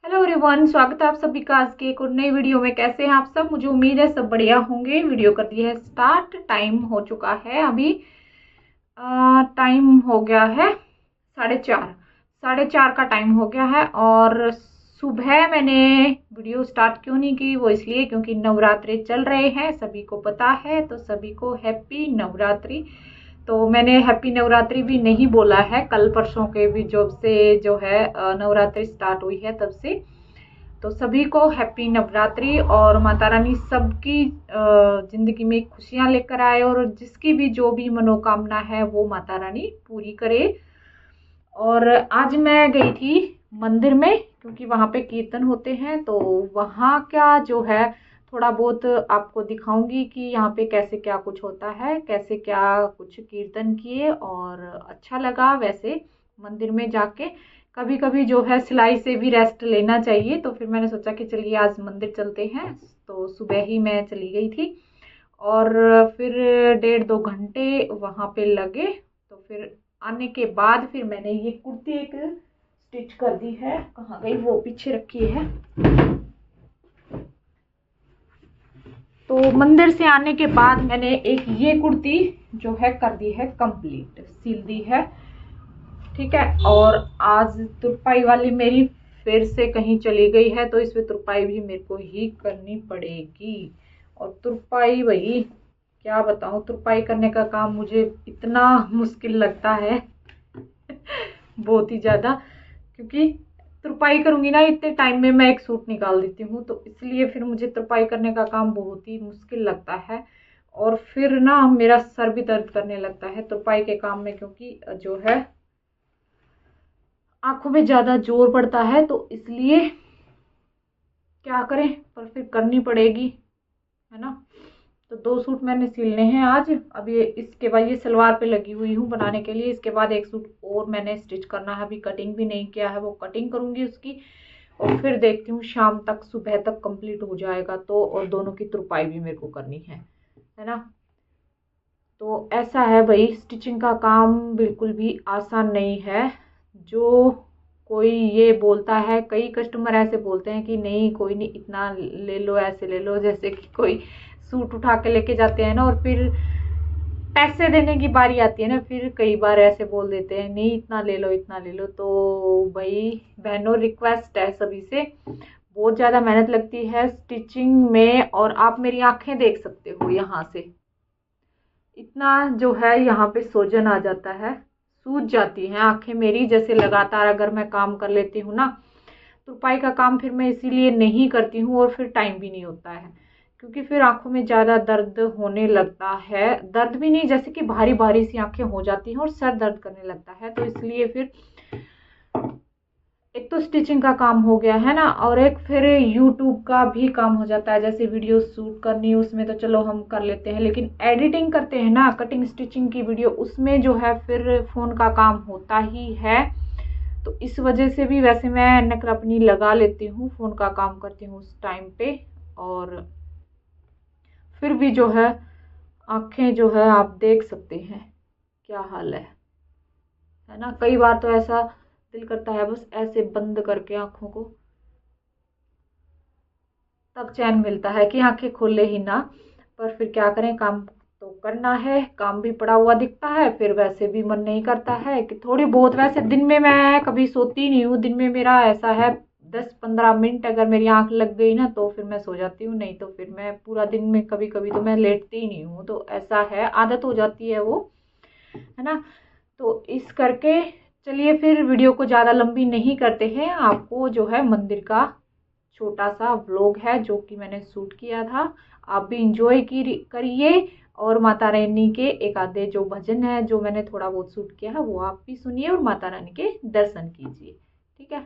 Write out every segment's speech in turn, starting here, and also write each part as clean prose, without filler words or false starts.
Hello everyone, स्वागत है आप सभी का आज के एक और नई वीडियो में। कैसे हैं आप सब? मुझे उम्मीद है सब बढ़िया होंगे। वीडियो कर दी है स्टार्ट। टाइम हो चुका है अभी, टाइम हो गया है 4:30 का टाइम हो गया है। और सुबह मैंने वीडियो स्टार्ट क्यों नहीं की, वो इसलिए क्योंकि नवरात्रि चल रहे हैं, सभी को पता है। तो सभी को हैप्पी नवरात्रि। तो मैंने हैप्पी नवरात्रि भी नहीं बोला है, कल परसों के भी जब से जो है नवरात्रि स्टार्ट हुई है तब से। तो सभी को हैप्पी नवरात्रि और माता रानी सबकी जिंदगी में खुशियां लेकर आए और जिसकी भी जो भी मनोकामना है वो माता रानी पूरी करे। और आज मैं गई थी मंदिर में क्योंकि वहां पे कीर्तन होते हैं, तो वहां क्या जो है थोड़ा बहुत आपको दिखाऊंगी कि यहाँ पे कैसे क्या कुछ होता है, कैसे क्या कुछ कीर्तन किए और अच्छा लगा। वैसे मंदिर में जाके कभी कभी जो है सिलाई से भी रेस्ट लेना चाहिए, तो फिर मैंने सोचा कि चलिए आज मंदिर चलते हैं। तो सुबह ही मैं चली गई थी और फिर 1.5-2 घंटे वहाँ पे लगे। तो फिर आने के बाद फिर मैंने ये कुर्ती एक स्टिच कर दी है। कहाँ गई वो, पीछे रखी है। तो मंदिर से आने के बाद मैंने एक ये कुर्ती जो है कर दी है कंप्लीट, सिल दी है। ठीक है। और आज तुरपाई वाली मेरी फिर से कहीं चली गई है, तो इसमें तुरपाई भी मेरे को ही करनी पड़ेगी। और तुरपाई भाई क्या बताऊं, तुरपाई करने का काम मुझे इतना मुश्किल लगता है बहुत ही ज़्यादा, क्योंकि तुरपाई करूंगी ना इतने टाइम में मैं एक सूट निकाल देती हूँ, तो इसलिए फिर मुझे तुरपाई करने का काम बहुत ही मुश्किल लगता है। और फिर ना मेरा सर भी दर्द करने लगता है तुरपाई के काम में, क्योंकि जो है आंखों में ज़्यादा जोर पड़ता है, तो इसलिए क्या करें, पर फिर करनी पड़ेगी, है ना। तो 2 सूट मैंने सिलने हैं आज। अब ये इसके बाद ये सलवार पे लगी हुई हूँ बनाने के लिए। इसके बाद एक सूट और मैंने स्टिच करना है, अभी कटिंग भी नहीं किया है, वो कटिंग करूँगी उसकी। और फिर देखती हूँ शाम तक सुबह तक कंप्लीट हो जाएगा तो। और दोनों की तुरपाई भी मेरे को करनी है ना। तो ऐसा है भाई, स्टिचिंग का काम बिल्कुल भी आसान नहीं है। जो कोई ये बोलता है, कई कस्टमर ऐसे बोलते हैं कि नहीं कोई नहीं, इतना ले लो, ऐसे ले लो, जैसे कि कोई सूट उठा के लेके जाते हैं ना, और फिर पैसे देने की बारी आती है ना, फिर कई बार ऐसे बोल देते हैं नहीं इतना ले लो, इतना ले लो। तो भाई बहनों, रिक्वेस्ट है सभी से, बहुत ज़्यादा मेहनत लगती है स्टिचिंग में। और आप मेरी आंखें देख सकते हो, यहाँ से इतना जो है यहाँ पे सोजन आ जाता है, सूज जाती हैं आंखें मेरी। जैसे लगातार अगर मैं काम कर लेती हूँ ना, तुरपाई का काम फिर मैं इसीलिए नहीं करती हूँ और फिर टाइम भी नहीं होता है, क्योंकि फिर आंखों में ज़्यादा दर्द होने लगता है। दर्द भी नहीं, जैसे कि भारी भारी सी आंखें हो जाती हैं और सर दर्द करने लगता है। तो इसलिए फिर एक तो स्टिचिंग का काम हो गया है ना, और एक फिर यूट्यूब का भी काम हो जाता है। जैसे वीडियो शूट करनी, उसमें तो चलो हम कर लेते हैं, लेकिन एडिटिंग करते हैं ना, कटिंग स्टिचिंग की वीडियो, उसमें जो है फिर फ़ोन का काम होता ही है। तो इस वजह से भी वैसे मैं नकल अपनी लगा लेती हूँ, फ़ोन का काम करती हूँ उस टाइम पे। और फिर भी जो है आँखें जो है आप देख सकते हैं क्या हाल है ना। कई बार तो ऐसा दिल करता है बस ऐसे बंद करके आँखों को, तब चैन मिलता है कि आंखें खोले ही ना। पर फिर क्या करें, काम तो करना है, काम भी पड़ा हुआ दिखता है, फिर वैसे भी मन नहीं करता है कि थोड़ी बहुत। वैसे दिन में मैं कभी सोती नहीं हूँ, दिन में मेरा ऐसा है 10-15 मिनट अगर मेरी आंख लग गई ना तो फिर मैं सो जाती हूँ, नहीं तो फिर मैं पूरा दिन में कभी कभी तो मैं लेटती ही नहीं हूँ। तो ऐसा है, आदत हो जाती है वो, है ना। तो इस करके चलिए फिर वीडियो को ज़्यादा लंबी नहीं करते हैं। आपको जो है मंदिर का छोटा सा व्लॉग है जो कि मैंने शूट किया था, आप भी इंजॉय करिए। और माता रानी के एक आधे जो भजन है जो मैंने थोड़ा बहुत शूट किया है वो आप भी सुनिए और माता रानी के दर्शन कीजिए। ठीक है।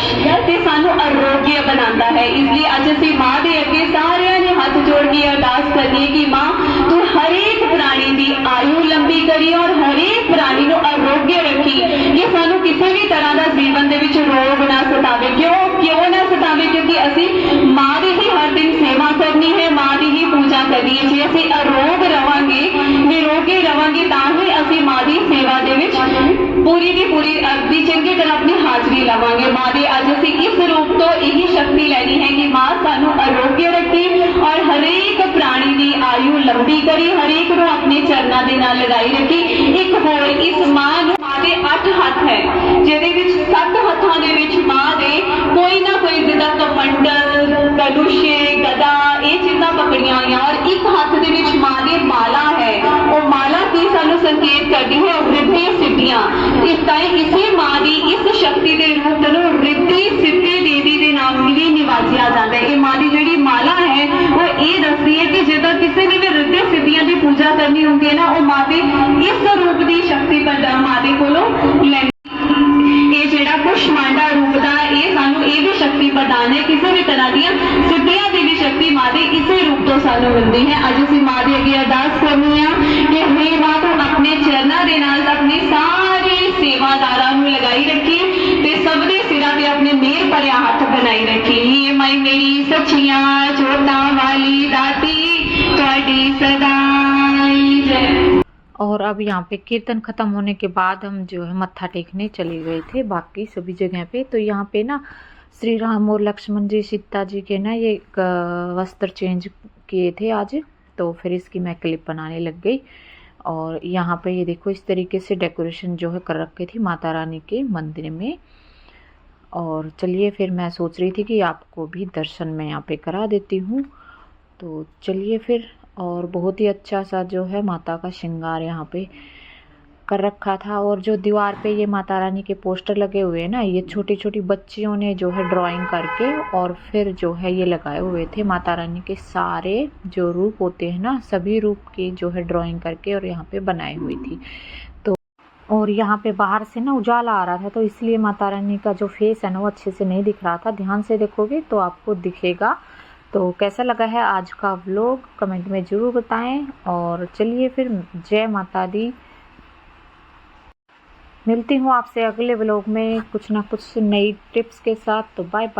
खुश ते सानू आरोग्य बनाता है। इसलिए अज असीं मां दे अगे सारिਆਂ ने हथ जोड़ के अरदास करनी है कि मां तू हर एक प्राणी की आयु लंबी करी और हर एक प्राणी को आरोग्य रखी कि सानू किसी भी तरह का जीवन दे विच रोग ना सतावे। क्यों ना सतावे? क्योंकि असीं मां दी ही हर दिन सेवा करनी है, मां दी ही पूजा करनी है। जे असीं अरोग रवांगे, निरोगी रवांगे तां ही असीं मां दी सेवा दे विच पूरी की पूरी अगदी चंगी तरह अपनी हाजरी लवांगे। मां दे अज असीं इस रूप तो यही शक्ति लैनी है कि मां सानू आरोग्य रखी और हरेक प्राणी की आयु लंबी करी, हरेक को अपने चरणों के नाल लगाई रखी। एक होर इस मां दे 8 हथ है, जिहदे विच 7 हत्थां दे विच मां दे कोई ना कोई जिदा कमंडल, धनुष्य, गदा ये चीज़ां पकड़ियां हुई और एक हथ दे विच मां दी माला है। वो माला की सानू संकेत करती है रिद्धि सिद्धियां। इस ताईं इसी मां दी इस शक्ति के रूप नूं रिद्धि सिद्धि देवी के नाम भी निवाजिया जाता है। ये मां दी जिहड़ी माला है वो ये दसदी है कि जो किसी ने भी रिद्धि सिद्धियां की पूजा करनी होंगी है ना, वो मां दे इस रूप की शक्ति पर मां दे कोलों लैंदी। ये जिहड़ा कुष्मांडा रूप दा ये सानू ये भी शक्ति प्रदान है। किसी भी तरह दी सिद्धियां की भी शक्ति मां दे इसी रूप तो सानू मिलती है। अज असीं मां दे अगे अरदास करनी है कि हे मां तू अपने चरणों के नाल अपनी सारी सेवादारां नूं लगाई रखी ते सब दे सिरां ते अपने मेहर भरिया हथ बनाई रखी। हे माई मेरी सच्चियां जोतां वाली दाती तुहाडी सदाई जय। और अब यहाँ पे कीर्तन ख़त्म होने के बाद हम जो है मत्था टेकने चले गए थे बाकी सभी जगह पे। तो यहाँ पे ना श्री राम और लक्ष्मण जी सीता जी के ना ये वस्त्र चेंज किए थे आज, तो फिर इसकी मैं क्लिप बनाने लग गई। और यहाँ पे ये देखो इस तरीके से डेकोरेशन जो है कर रखी थी माता रानी के मंदिर में। और चलिए फिर मैं सोच रही थी कि आपको भी दर्शन मैं यहाँ पे करा देती हूँ, तो चलिए फिर। और बहुत ही अच्छा सा जो है माता का श्रृंगार यहाँ पे कर रखा था। और जो दीवार पे ये माता रानी के पोस्टर लगे हुए हैं ना, ये छोटी छोटी बच्चियों ने जो है ड्राइंग करके और फिर जो है ये लगाए हुए थे माता रानी के सारे जो रूप होते हैं ना, सभी रूप की जो है ड्राइंग करके और यहाँ पे बनाई हुई थी। तो और यहाँ पे बाहर से ना उजाला आ रहा था, तो इसलिए माता रानी का जो फेस है ना वो अच्छे से नहीं दिख रहा था। ध्यान से देखोगे तो आपको दिखेगा। तो कैसा लगा है आज का व्लॉग कमेंट में ज़रूर बताएं। और चलिए फिर जय माता दी। मिलती हूँ आपसे अगले व्लॉग में कुछ ना कुछ नई टिप्स के साथ। तो बाय बाय।